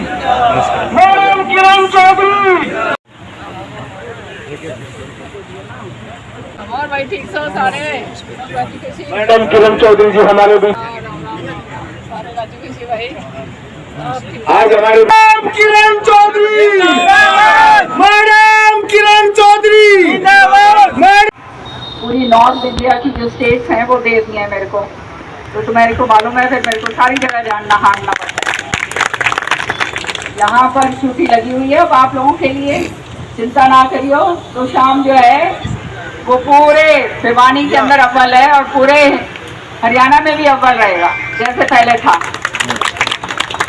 Madam Kiran Chaudhary. और भाई ठीक से सारे मैडम किरण चौधरी जी हमारे बीच सारे राजू खुशी भाई आज हमारे मैडम किरण चौधरी, मैडम किरण चौधरी। पूरी नॉर्थ इंडिया की जो स्टेट्स हैं वो दे दी हैं मेरे को, तो मेरे को मालूम है, फिर मेरे को सारी जगह जानना हारना पड़ता है। यहाँ पर ड्यूटी लगी हुई है अब आप लोगों के लिए, चिंता ना करियो। तो शाम जो है वो पूरे भिवानी के अंदर अव्वल है और पूरे हरियाणा में भी अव्वल रहेगा जैसे पहले था।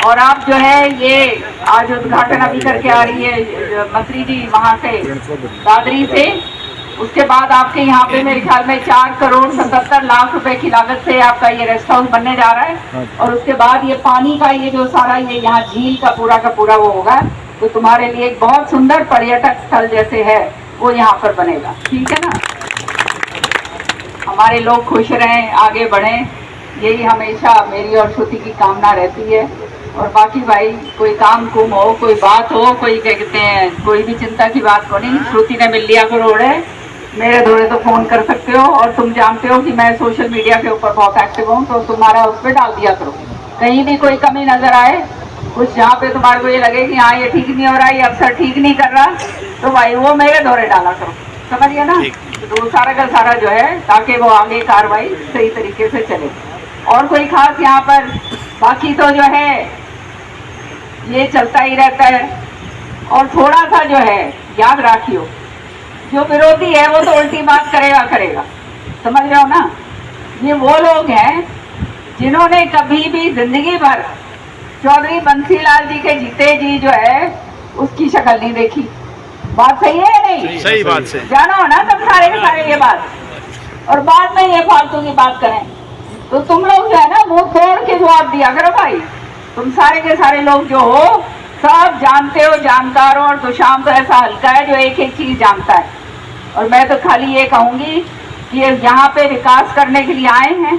और आप जो है ये आज उद्घाटन अभी करके आ रही है मंत्री जी वहाँ से दादरी से, उसके बाद आपके यहाँ पे मेरे ख्याल में 4,77,00,000 रुपए की लागत से आपका ये रेस्ट हाउस बनने जा रहा है। और उसके बाद ये पानी का ये जो सारा ये यहाँ झील का पूरा वो होगा, तो तुम्हारे लिए एक बहुत सुंदर पर्यटक स्थल जैसे है वो यहाँ पर बनेगा। ठीक है ना, हमारे लोग खुश रहें, आगे बढ़ें, यही हमेशा मेरी और श्रुति की कामना रहती है। और बाकी भाई कोई काम कुम हो, कोई बात हो, कोई क्या कहते हैं, कोई भी चिंता की बात हो नहीं, श्रुति ने मिल लिया करो है, मेरे धोरे तो फोन कर सकते हो। और तुम जानते हो कि मैं सोशल मीडिया के ऊपर बहुत एक्टिव हूँ, तो तुम्हारा उस पर डाल दिया करो। कहीं भी कोई कमी नजर आए, कुछ जहाँ पे तुम्हारे को ये लगे कि हाँ ये ठीक नहीं हो रहा, ये अफसर ठीक नहीं कर रहा, तो भाई वो मेरे धोरे डाला करो, समझिए ना। तो सारा का सारा जो है ताकि वो आगे कार्रवाई सही तरीके से चले। और कोई खास यहाँ पर बाकी तो जो है ये चलता ही रहता है। और थोड़ा सा जो है याद रखियो, जो विरोधी है वो तो उल्टी बात करेगा, समझ रहे हो ना। ये वो लोग हैं जिन्होंने कभी भी जिंदगी भर चौधरी बंसीलाल जी के जीते जी जो है उसकी शक्ल नहीं देखी। बात सही है या नहीं? सही बात से जानो ना सब सारे के सारे ये बात। और बाद में ये फालतू की बात करें तो तुम लोग जो है ना मुंह तोड़ के जवाब दिया करो भाई। तुम सारे के सारे लोग जो हो सब जानते हो, जानकार हो। और दुशाम तो ऐसा हल्का है जो एक एक चीज जानता है। और मैं तो खाली ये कहूंगी कि यहाँ पे विकास करने के लिए आए हैं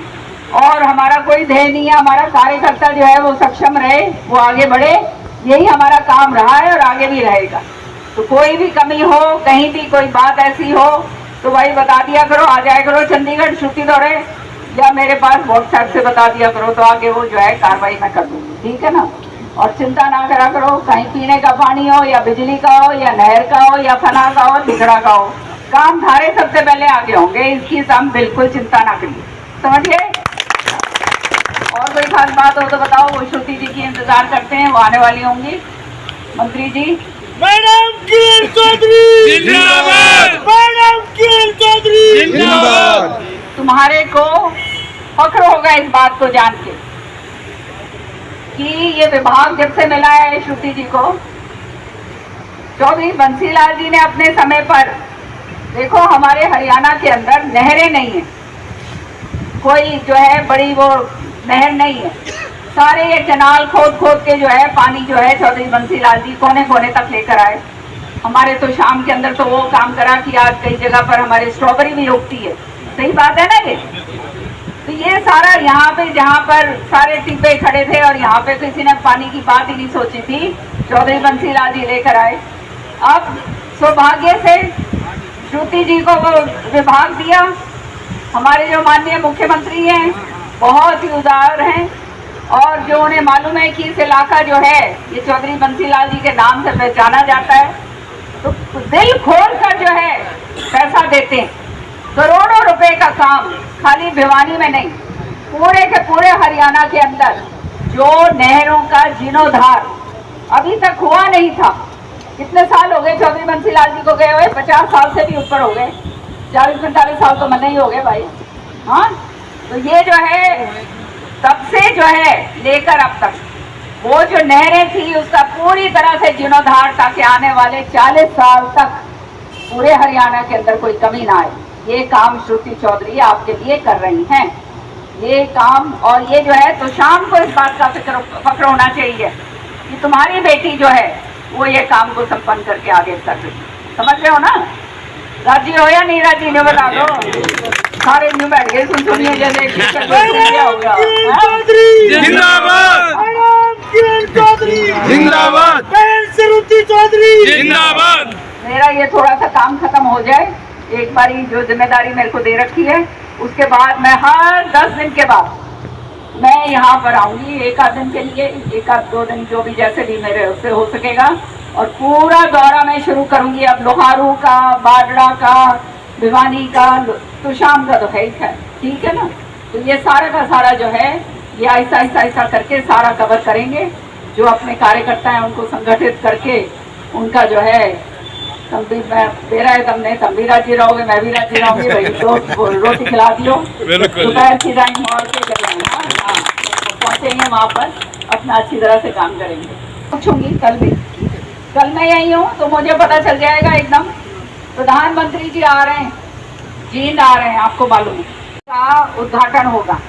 और हमारा कोई ध्येय नहीं है, हमारा कार्यकर्ता जो है वो सक्षम रहे, वो आगे बढ़े, यही हमारा काम रहा है और आगे भी रहेगा। तो कोई भी कमी हो, कहीं भी कोई बात ऐसी हो तो भाई बता दिया करो, आ जाया करो चंडीगढ़ श्रुति दौरे, या मेरे पास व्हाट्सएप से बता दिया करो, तो आगे वो जो है कार्रवाई मैं कर दूंगी। ठीक है ना। और चिंता ना करा करो, कहीं पीने का पानी हो या बिजली का हो या नहर का हो या फना का हो, लिखड़ा का हो, काम धारे सबसे पहले आगे होंगे, इसकी हम बिल्कुल चिंता ना करिए, समझिए। और कोई खास बात हो तो बताओ, वो श्रुति जी की इंतजार करते हैं, वो आने वाली होंगी। मंत्री जी मैडम किरण चौधरी जिंदाबाद, मैडम किरण चौधरी जिंदाबाद। तुम्हारे को फख्र होगा इस बात को जान के कि ये विभाग जब से मिला है श्रुति जी को, चौधरी बंसीलाल जी ने अपने समय पर, देखो हमारे हरियाणा के अंदर नहरें नहीं है, कोई जो है बड़ी वो नहर नहीं है, सारे ये कैनाल खोद के जो है पानी जो है चौधरी बंसीलाल जी कोने कोने तक लेकर आए। हमारे तो शाम के अंदर तो वो काम करा कि आज कई जगह पर हमारे स्ट्रॉबेरी भी उगती है, सही बात है ना ये। तो ये सारा यहाँ पे जहाँ पर सारे टिब्बे खड़े थे और यहाँ पे किसी ने पानी की बात ही नहीं सोची थी, चौधरी बंसीलाल जी लेकर आए। अब सौभाग्य से श्रुति जी को वो विभाग दिया। हमारे जो माननीय मुख्यमंत्री हैं बहुत ही उदार हैं और जो उन्हें मालूम है कि इस इलाका जो है ये चौधरी बंसीलाल जी के नाम से पहचाना जाता है, तो दिल खोल कर जो है पैसा देते हैं। करोड़ों रुपए का काम खाली भिवानी में नहीं, पूरे के पूरे हरियाणा के अंदर जो नहरों का जीर्णोद्धार अभी तक हुआ नहीं था। कितने साल हो गए चौधरी बंसीलाल जी को गए हुए? 50 साल से भी ऊपर हो गए, 40-45 साल तो मने ही हो गए भाई। हाँ, तो ये जो है तब से जो है लेकर अब तक वो जो नहरें थी उसका पूरी तरह से जीर्णोद्धार, ताकि आने वाले 40 साल तक पूरे हरियाणा के अंदर कोई कमी ना आए। ये काम श्रुति चौधरी आपके लिए कर रही हैं, ये काम। और ये जो है तो शाम को इस बात का फक्र होना चाहिए कि तुम्हारी बेटी जो है वो ये काम को संपन्न करके आगे कर रही है, समझ रहे हो ना। राजी हो या नहीं राजी, नहीं बता दो। सारे न्यू बैठ गए सुनिए जैसे जिंदाबाद। किरण चौधरी जिंदाबाद, बहन श्रुति चौधरी जिंदाबाद। मेरा ये थोड़ा सा काम खत्म हो जाए, एक बारी जो जिम्मेदारी मेरे को दे रखी है, उसके बाद मैं हर 10 दिन के बाद मैं यहाँ पर आऊंगी, एक आध दिन के लिए, एक आध 2 दिन, जो भी जैसे भी मेरे उससे हो सकेगा। और पूरा दौरा मैं शुरू करूंगी अब लोहारू का, बाडड़ा का, भिवानी का, तो शाम का तो है ही है, ठीक है ना। तो ये सारा का सारा जो है ये ऐसा ऐसा ऐसा करके सारा कवर करेंगे। जो अपने कार्यकर्ता हैं उनको संगठित करके उनका जो है मेरा है, तुम भी राजी रहोगे, मैं भी राजी रहूंगी भाई, तो रोटी खिला दियो दोपहर की टाइम और पहुंचेंगे वहाँ पर, अपना अच्छी तरह से काम करेंगे। पूछूंगी कल भी, कल मैं यही हूँ तो मुझे पता चल जाएगा एकदम। प्रधानमंत्री जी आ रहे हैं, जींद आ रहे हैं, आपको मालूम है, का उद्घाटन होगा।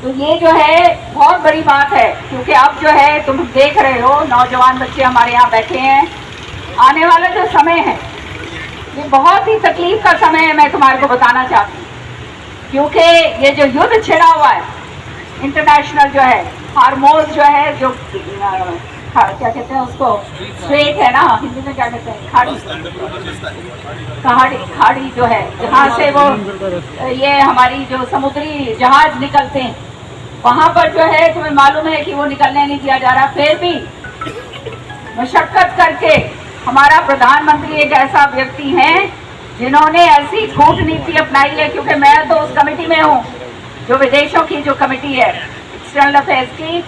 तो ये जो है बहुत बड़ी बात है, क्योंकि अब जो है तुम देख रहे हो नौजवान बच्चे हमारे यहाँ बैठे हैं। आने वाला जो समय है ये बहुत ही तकलीफ का समय है, मैं तुम्हारे को बताना चाहती हूँ, क्योंकि ये जो युद्ध छिड़ा हुआ है इंटरनेशनल जो है, हार्मोज जो है, जो क्या कहते हैं उसको, स्ट्रेट है ना हिंदी में, क्या कहते हैं, खाड़ी जो है, जहाँ से वो ये हमारी जो समुद्री जहाज निकलते हैं, वहाँ पर जो है तुम्हें मालूम है कि वो निकलने नहीं दिया जा रहा। फिर भी मशक्कत करके हमारा प्रधानमंत्री एक ऐसा व्यक्ति है जिन्होंने ऐसी कूटनीति अपनाई है, क्योंकि मैं तो उस कमेटी में हूँ जो विदेशों की जो कमेटी है एक्सटर्नल अफेयर्स की,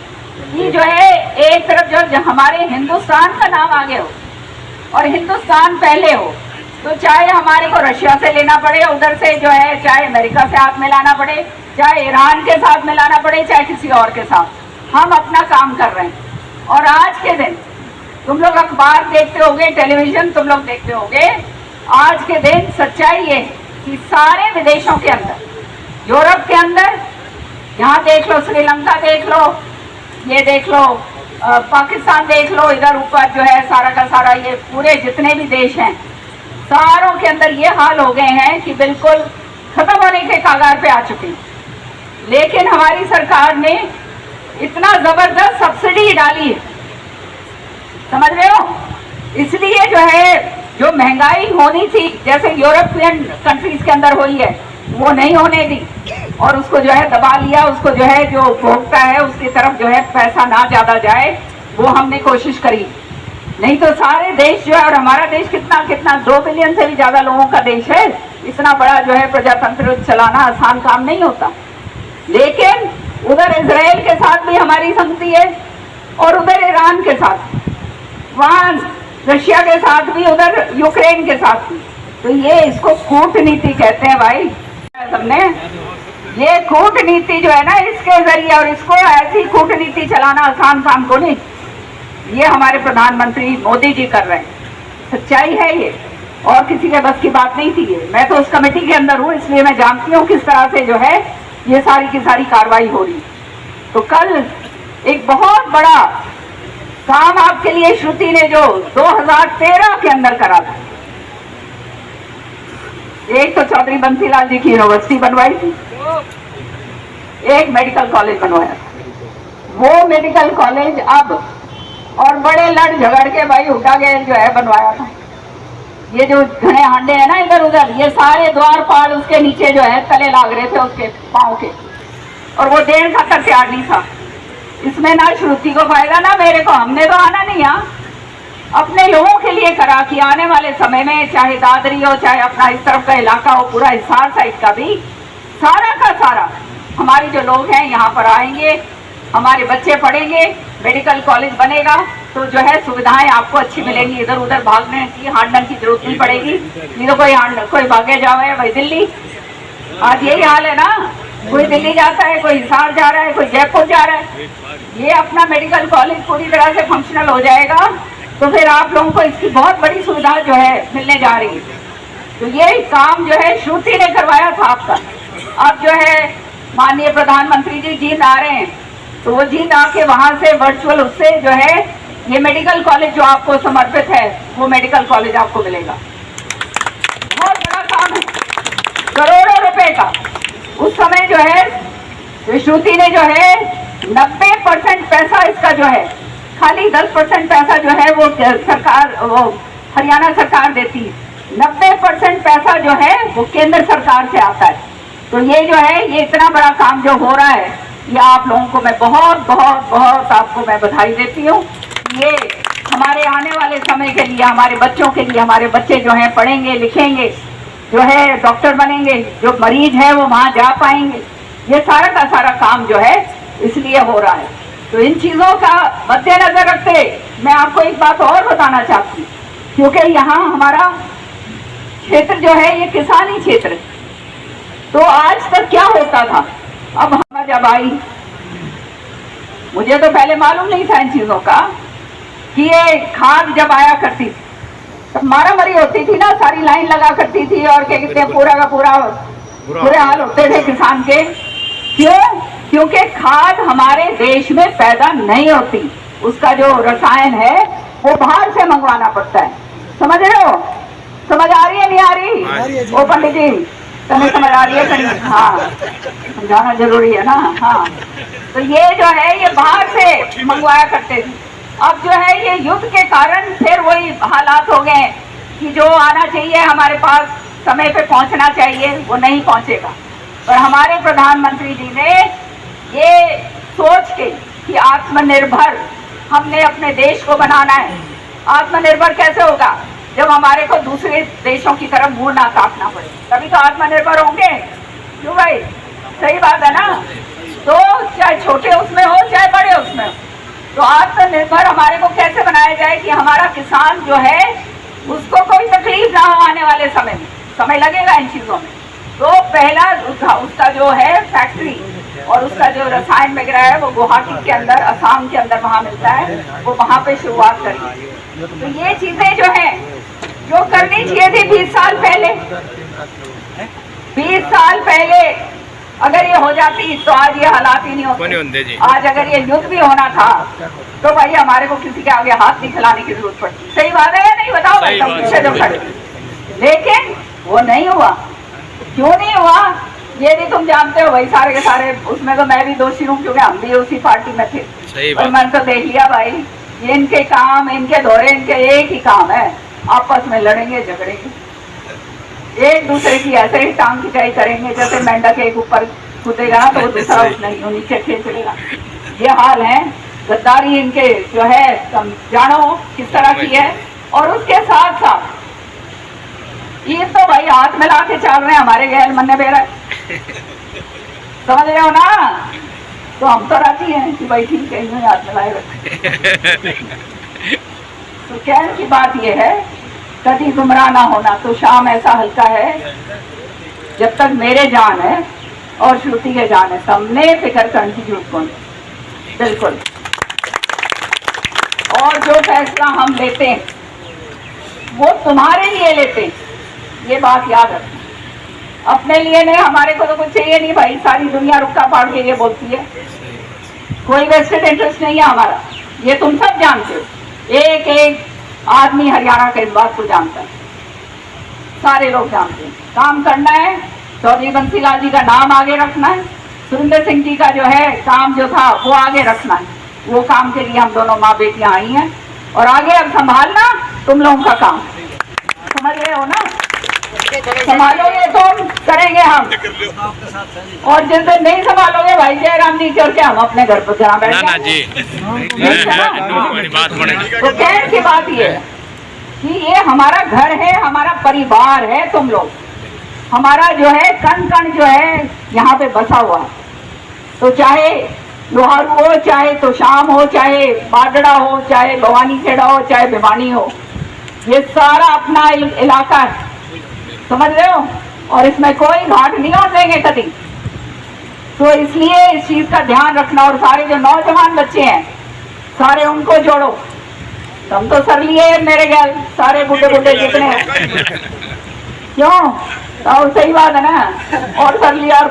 ये जो है एक तरफ जो हमारे हिंदुस्तान का नाम आगे हो और हिंदुस्तान पहले हो, तो चाहे हमारे को रशिया से लेना पड़े उधर से जो है, चाहे अमेरिका से हाथ मिलाना पड़े, चाहे ईरान के साथ मिलाना पड़े, चाहे किसी और के साथ, हम अपना काम कर रहे हैं। और आज के दिन तुम लोग अखबार देखते होगे, टेलीविजन तुम लोग देखते होगे, आज के दिन सच्चाई ये है कि सारे विदेशों के अंदर, यूरोप के अंदर, यहाँ देख लो, श्रीलंका देख लो, ये देख लो, पाकिस्तान देख लो, इधर ऊपर जो है सारा का सारा ये पूरे जितने भी देश हैं, सारों के अंदर ये हाल हो गए हैं कि बिल्कुल खत्म होने के कगार पे आ चुके हैं। लेकिन हमारी सरकार ने इतना जबरदस्त सब्सिडी डाली है, समझ रहे हो, इसलिए जो है जो महंगाई होनी थी जैसे यूरोपियन कंट्रीज के अंदर हुई है वो नहीं होने दी, और उसको जो है दबा लिया, उसको जो है जो भोगता है उसकी तरफ जो है पैसा ना ज्यादा जाए, वो हमने कोशिश करी। नहीं तो सारे देश जो है, और हमारा देश कितना कितना 2 बिलियन से भी ज्यादा लोगों का देश है, इतना बड़ा जो है प्रजातंत्र चलाना आसान काम नहीं होता। लेकिन उधर इजराइल के साथ भी हमारी संगति है और उधर ईरान के साथ, वहाँ रशिया के साथ भी, उधर यूक्रेन के साथ भी। तो ये इसको कूटनीति कहते हैं भाई, सबने ये कूटनीति जो है ना, इसके जरिए, और इसको ऐसी कूटनीति चलाना आसान काम को नहीं, ये हमारे प्रधानमंत्री मोदी जी कर रहे हैं। सच्चाई है ये, और किसी के बस की बात नहीं थी ये। मैं तो उस कमेटी के अंदर हूँ, इसलिए मैं जानती हूँ किस तरह से जो है ये सारी की सारी कार्रवाई हो रही। तो कल एक बहुत बड़ा काम आपके लिए श्रुति ने जो 2013 के अंदर करा था, एक तो चौधरी बंसीलाल जी की यूनिवर्सिटी बनवाई थी, एक मेडिकल कॉलेज बनवाया था। वो मेडिकल कॉलेज अब और बड़े लड़ झगड़ के भाई हुड्डा गैल जो है बनवाया था। ये जो घने हांडे हैं ना इधर उधर, ये सारे द्वार पाल उसके नीचे जो है तले लाग रहे थे उसके पाँव के, और वो देर खातर तैयार नहीं था। इसमें ना श्रुति को फायदा ना मेरे को, हमने तो आना नहीं, यहाँ अपने लोगों के लिए करा कि आने वाले समय में चाहे दादरी हो, चाहे अपना इस तरफ का इलाका हो, पूरा हिसार साइड का भी, सारा का सारा हमारे जो लोग हैं यहाँ पर आएंगे, हमारे बच्चे पढ़ेंगे, मेडिकल कॉलेज बनेगा, तो जो है सुविधाएं आपको अच्छी मिलेंगी। इधर उधर भागने की हांडन की जरूरत नहीं पड़ेगी। नहीं तो कोई भागे जावे भाई दिल्ली, आज यही हाल है ना, कोई दिल्ली जाता है, कोई हिसार जा रहा है, कोई जयपुर जा रहा है। ये अपना मेडिकल कॉलेज पूरी तरह से फंक्शनल हो जाएगा, तो फिर आप लोगों को इसकी बहुत बड़ी सुविधा जो है मिलने जा रही है। तो ये काम जो है श्रुति ने करवाया था आपका। अब जो है माननीय प्रधानमंत्री जी जींद आ रहे हैं, तो वो जींद आके वहां से वर्चुअल उससे जो है ये मेडिकल कॉलेज जो आपको समर्पित है, वो मेडिकल कॉलेज आपको मिलेगा। बहुत बड़ा काम है, करोड़ों रुपए का। उस समय जो है श्रुति ने जो है 90% पैसा इसका जो है, खाली 10% पैसा जो है वो सरकार, वो हरियाणा सरकार देती है। 90% पैसा जो है वो केंद्र सरकार से आता है। तो ये जो है, ये इतना बड़ा काम जो हो रहा है, ये आप लोगों को मैं बहुत बहुत बहुत आपको मैं बधाई देती हूँ। ये हमारे आने वाले समय के लिए, हमारे बच्चों के लिए, हमारे बच्चे जो हैं पढ़ेंगे लिखेंगे, जो है डॉक्टर बनेंगे, जो मरीज है वो वहाँ जा पाएंगे। ये सारा का सारा काम जो है इसलिए हो रहा है। तो इन चीज़ों का मद्देनजर रखते मैं आपको एक बात और बताना चाहती हूँ, क्योंकि यहाँ हमारा क्षेत्र जो है ये किसानी क्षेत्र है। तो आज तक क्या होता था, अब हम जब आई, मुझे तो पहले मालूम नहीं था इन चीज़ों का कि ये खाद जब आया करती थी तब मारा मरी होती थी ना, सारी लाइन लगा करती थी और क्या कहते हैं, पूरा का पूरा बुरे हाल होते थे किसान के। क्यों? क्योंकि खाद हमारे देश में पैदा नहीं होती, उसका जो रसायन है वो बाहर से मंगवाना पड़ता है। समझ रहे हो? समझ आ रही है नहीं आ रही? ओ पंडित जी, तुम्हें समझ आ रही है कहीं? हाँ, समझाना जरूरी है ना। हाँ, तो ये जो है ये बाहर से मंगवाया करते थे। अब जो है ये युद्ध के कारण फिर वही हालात हो गए कि जो आना चाहिए हमारे पास, समय पे पहुंचना चाहिए, वो नहीं पहुंचेगा। और हमारे प्रधानमंत्री जी ने ये सोच के कि आत्मनिर्भर हमने अपने देश को बनाना है। आत्मनिर्भर कैसे होगा? जब हमारे को दूसरे देशों की तरफ मुंह ना ताकना पड़े, तभी तो आत्मनिर्भर होंगे। क्यों भाई? सही बात है ना? तो चाहे छोटे उसमें हो चाहे बड़े उसमें हो, तो आत्मनिर्भर हमारे को कैसे बनाया जाए कि हमारा किसान जो है उसको कोई तकलीफ ना हो आने वाले समय में। समय लगेगा इन चीज़ों में। तो पहला उसका जो है फैक्ट्री और उसका जो रसायन वगैरह है वो गुवाहाटी के अंदर, असम के अंदर वहाँ मिलता है, वो वहाँ पे शुरुआत करी। तो ये चीज़ें जो है जो करनी चाहिए थी 20 साल पहले, 20 साल पहले अगर ये हो जाती तो आज ये हालात ही नहीं होते। आज अगर ये युद्ध भी होना था तो भाई हमारे को किसी के आगे हाथ नहीं खिलाने की जरूरत पड़ती। सही बात है या नहीं? बताओ भाई, तुम पीछे जो खड़े। लेकिन वो नहीं हुआ। क्यों नहीं हुआ ये भी तुम जानते हो भाई, सारे के सारे। उसमें तो मैं भी दोषी हूँ क्योंकि हम भी उसी पार्टी में थे। और मैंने तो देख लिया भाई, ये इनके काम, इनके दौरे, इनके एक ही काम है, आपस में लड़ेंगे झगड़ेंगे, एक दूसरे की ऐसे ही टांग खिंचाई करेंगे जैसे मेंढक एक ऊपर कूदेगा ना तो वो दूसरा उस नहीं नीचे खींच लेगा। ये हाल है। गद्दारी इनके जो है जानो किस तरह की है। और उसके साथ साथ ये तो भाई हाथ मिला के चल रहे हैं हमारे गैर मन्ने बेरा। समझ रहे हो ना? तो हम तो राजी हैं कि भाई ठीक है, यूं हाथ मिलाए रखे। तो कहने की बात ये है, कभी गुमराह ना होना। तो शाम ऐसा हल्का है, जब तक मेरे जान है और श्रुति के जान है, सबने फिक्र करने की जरूरत कौन? बिल्कुल। और जो फैसला हम लेते हैं वो तुम्हारे लिए लेते हैं, ये बात याद रखना। अपने लिए नहीं, हमारे को तो कुछ चाहिए नहीं भाई। सारी दुनिया रुक्का पाड़ के ये बोलती है, कोई वेस्टेड इंटरेस्ट नहीं है हमारा। ये तुम सब जानते हो। एक एक आदमी हरियाणा के इस बात को जानता है, सारे लोग जानते हैं। काम करना है, चौधरी बंसीलाल जी का नाम आगे रखना है, सुरेंद्र सिंह जी का जो है काम जो था वो आगे रखना है। वो काम के लिए हम दोनों माँ बेटियां आई हैं और आगे अब संभालना तुम लोगों का काम। समझ रहे हो ना? संभालोगे तुम, करेंगे हम। और जिस दिन नहीं संभालोगे भाई जयराम जी करके हम अपने घर पर जहाँ बैठ जाएंगे। तो कहने की बात ये है कि ये हमारा घर है, हमारा परिवार है। तुम लोग हमारा जो है कण कण जो है यहाँ पे बसा हुआ है। तो चाहे लोहारू हो, चाहे तो शाम हो, चाहे बाडड़ा हो, चाहे भवानी खेड़ा हो, चाहे भिवानी हो, ये सारा अपना इलाका है। समझ रहे हो? और इसमें कोई घाट नहीं होने देंगे कभी। तो इसलिए इस चीज का ध्यान रखना। और सारे जो नौजवान बच्चे हैं सारे उनको जोड़ो। तुम तो सर लिए मेरे ख्याल सारे बुढ़े बुढ़े जितने हैं। क्यों? तो सही बात है ना? और सर लिया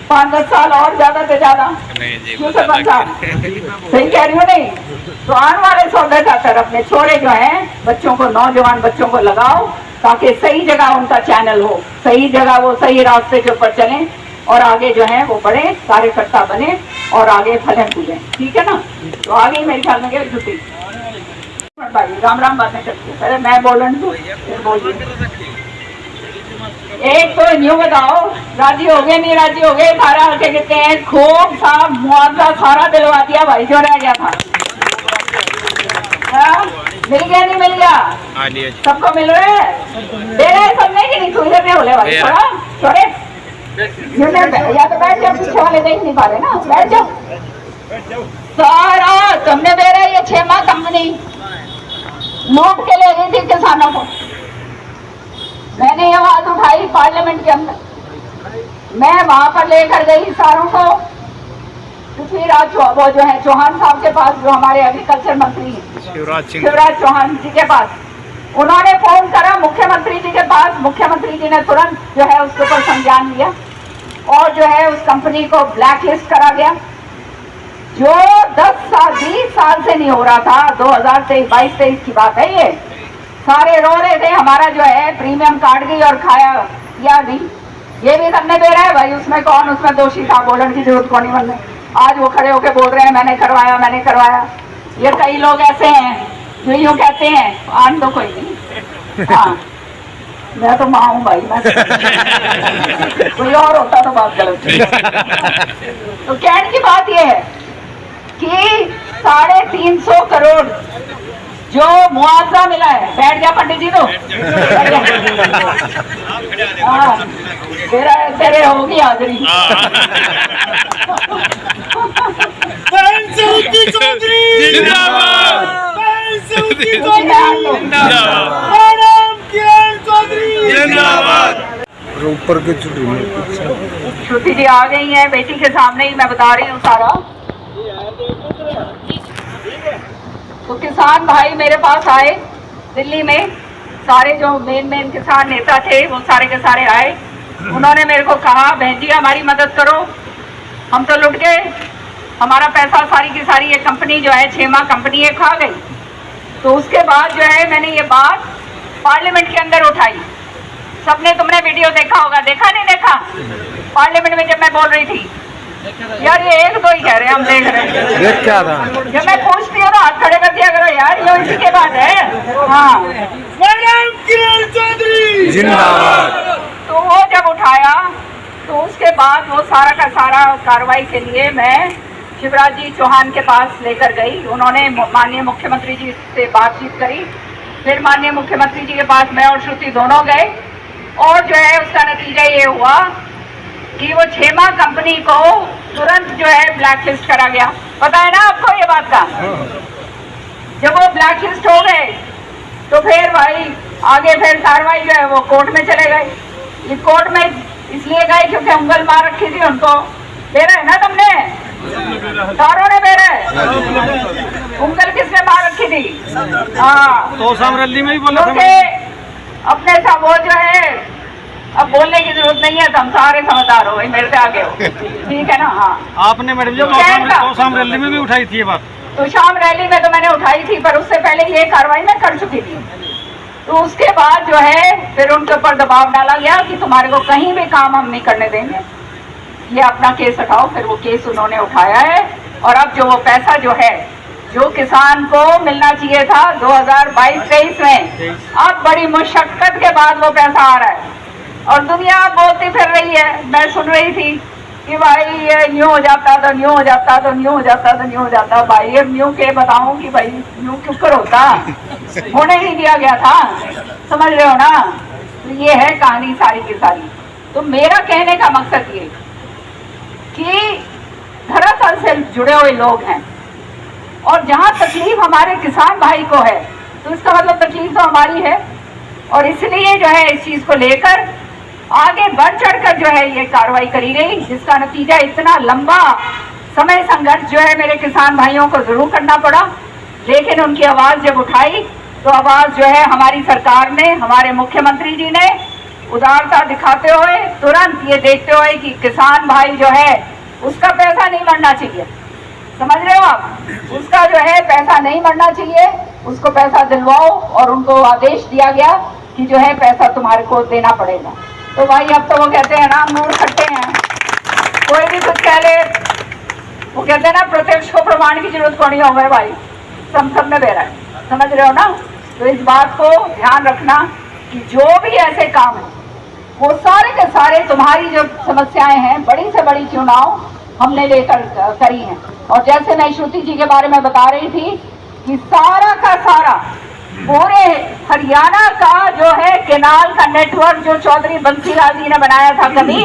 5-10 साल और ज्यादा से ज्यादा। क्यों सरपंच साहब? सही कह रही हो नहीं? तो आने वाले सौदे खातर अपने छोरे जो हैं बच्चों को, नौजवान बच्चों को लगाओ ताकि सही जगह उनका चैनल हो, सही जगह वो सही रास्ते के ऊपर चलें और आगे जो है वो बढ़े, कार्यकर्ता बने और आगे फलन फूले, ठीक है ना। तो आगे मेरे ख्याल में क्या छुट्टी भाई राम राम बातें करती है, पहले मैं बोलन दूँ फिर बोलिए। एक तो न्यू बताओ, राजी हो गए नहीं राजी हो गए, सारा क्या कहते हैं खूब सा मुआवजा सारा दिलवा दिया भाई जो रह गया था। मिल गया नहीं मिल गया, सबको मिल रहा है, दे रहे हैं सब, नहीं कि नहीं सुविधा में बोले भाई थोड़ा थोड़े या तो बैठ जाओ, पीछे वाले देख नहीं पा रहे ना, बैठ जाओ। सारा तुमने दे रहे, ये 6 माह कंपनी लूट के ले गई थी किसानों को। मैंने ये आवाज उठाई पार्लियामेंट के अंदर, मैं वहां पर लेकर गई सारों को पृथ्वीराज वो जो है चौहान साहब के पास, जो हमारे एग्रीकल्चर मंत्री शिवराज चौहान जी के पास। उन्होंने फोन करा मुख्यमंत्री जी के पास, मुख्यमंत्री जी ने तुरंत जो है उसके ऊपर संज्ञान लिया और जो है उस कंपनी को ब्लैक लिस्ट करा गया, जो 20 साल से नहीं हो रहा था। 2022-23 की बात है ये। सारे रो रहे थे हमारा जो है प्रीमियम काट गई और खाया या नहीं, ये भी करने दे रहा है भाई, उसमें कौन उसमें दोषी था, बोलने की जरूरत कौन नहीं बनने। आज वो खड़े होके बोल रहे हैं मैंने करवाया। ये कई लोग ऐसे हैं जो यूँ कहते हैं आन दो कोई नहीं, हाँ मैं तो माँ हूँ भाई, मैं कोई और होता तो बात गलत थी। तो कहने की बात ये है कि 350 करोड़ जो मुआवजा मिला है, बैठ गया पंडित जी तो तेरे होगी हाजिरी। चौधरी जिंदाबाद, जिंदाबाद। ऊपर की छुट्टी श्रुति जी आ गई हैं, बेटी के सामने ही मैं बता रही हूँ सारा। तो किसान भाई मेरे पास आए दिल्ली में, सारे जो मेन किसान नेता थे वो सारे के सारे आए। उन्होंने मेरे को कहा बहन जी हमारी मदद करो, हम तो लुट गए, हमारा पैसा सारी की सारी ये कंपनी जो है 6 माह कंपनी ये खा गई। तो उसके बाद जो है मैंने ये बात पार्लियामेंट के अंदर उठाई। सबने तुमने वीडियो देखा होगा, देखा नहीं देखा? पार्लियामेंट में जब मैं बोल रही थी, यार ये 1-2 ही कह रहे हैं, हम देख रहे हैं। देख क्या था? जब मैं पूछती हूँ तो हाथ खड़े कर दिया करो यार, ये इसी के बाद है। हाँ मैडम किरण चौधरी जिंदाबाद। तो वो जब उठाया तो उसके बाद वो सारा का सारा कार्रवाई के लिए मैं शिवराज जी चौहान के पास लेकर गई। उन्होंने माननीय मुख्यमंत्री जी से बातचीत करी, फिर माननीय मुख्यमंत्री जी के पास मैं और श्रुति दोनों गए और जो है उसका नतीजा ये हुआ कि वो 6 माह कंपनी को तुरंत जो है ब्लैक लिस्ट करा गया। पता है ना आपको ये बात का? जब वो ब्लैक लिस्ट हो गए तो फिर भाई आगे फिर कार्रवाई जो है वो कोर्ट में चले गए। ये कोर्ट में इसलिए गए क्योंकि उंगल मार रखी थी उनको। दे रहे ना तुमने, सारों ने दे रहे, उंगल किसने मार रखी थी? हाँ तो रैली में भी बोला था अपने सब वो जो है, अब बोलने की जरूरत नहीं है, तुम सारे समझदार हो भाई, मेरे से आगे हो, ठीक है ना। हाँ आपने मैडम जी तो शाम रैली में भी उठाई थी ये बात। तो शाम रैली में तो मैंने उठाई थी, पर उससे पहले ये कार्रवाई मैं कर चुकी थी। तो उसके बाद जो है फिर उनके ऊपर दबाव डाला गया कि तुम्हारे को कहीं भी काम हम नहीं करने देंगे, ये अपना केस उठाओ। फिर वो केस उन्होंने उठाया है और अब जो वो पैसा जो है जो किसान को मिलना चाहिए था 2022-23 में, अब बड़ी मुशक्कत के बाद वो पैसा आ रहा है। और दुनिया बोलती फिर रही है, मैं सुन रही थी कि भाई ये न्यू हो जाता तो न्यू हो जाता तो न्यू हो जाता तो न्यू हो जाता। भाई ये न्यू के बताऊं कि भाई न्यू क्यों कर होता, होने नहीं दिया गया था, समझ रहे हो ना। तो ये है कहानी सारी की सारी। तो मेरा कहने का मकसद ये कि धरातल से जुड़े हुए लोग हैं और जहां तकलीफ हमारे किसान भाई को है तो इसका मतलब तकलीफ तो हमारी है। और इसलिए जो है इस चीज को लेकर आगे बढ़ चढ़कर जो है ये कार्रवाई करी गई, जिसका नतीजा इतना लंबा समय संघर्ष जो है मेरे किसान भाइयों को जरूर करना पड़ा। लेकिन उनकी आवाज जब उठाई तो आवाज जो है हमारी सरकार ने, हमारे मुख्यमंत्री जी ने उदारता दिखाते हुए तुरंत ये देखते हुए कि किसान भाई जो है उसका पैसा नहीं मरना चाहिए, समझ रहे हो आप, उसका जो है पैसा नहीं मरना चाहिए, उसको पैसा दिलवाओ। और उनको आदेश दिया गया कि जो है पैसा तुम्हारे को देना पड़ेगा। तो भाई अब तो वो कहते हैं ना मूड खट्टे हैं, कोई भी कुछ कह ले, वो कहते हैं ना प्रत्यक्ष को प्रमाण की जरूरत कौन हो गए भाई, सब में दे रहा है, समझ रहे हो ना। तो इस बात को ध्यान रखना कि जो भी ऐसे काम है वो सारे के सारे तुम्हारी जो समस्याएं हैं, बड़ी से बड़ी चुनाव हमने लेकर करी हैं। और जैसे मैं श्रुति जी के बारे में बता रही थी कि सारा का सारा पूरे हरियाणा का जो है केनाल का नेटवर्क जो चौधरी बंसीलाल जी ने बनाया था कभी,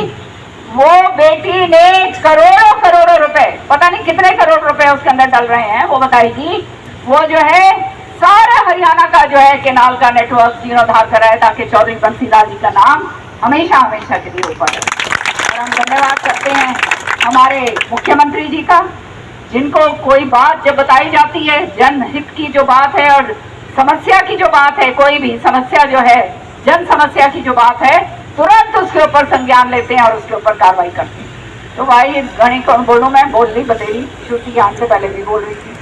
वो बेटी ने करोड़ों करोड़ों रुपए, पता नहीं कितने करोड़ रुपए उसके अंदर डल रहे हैं, वो बताएगी। वो जो है सारा हरियाणा का जो है केनाल का नेटवर्क जीर्णोद्धार कर रहा है ताकि चौधरी बंसीलाल जी का नाम हमेशा हमेशा के लिए ऊपर है। और हम धन्यवाद करते हैं हमारे मुख्यमंत्री जी का, जिनको कोई बात जब बताई जाती है, जनहित की जो बात है और समस्या की जो बात है, कोई भी समस्या जो है, जन समस्या की जो बात है, तुरंत उसके ऊपर संज्ञान लेते हैं और उसके ऊपर कार्रवाई करते हैं। तो भाई घड़ी कौन बोलूं मैं, बोल ली बतेरी, श्रुति यहाँ से पहले भी बोल रही थी।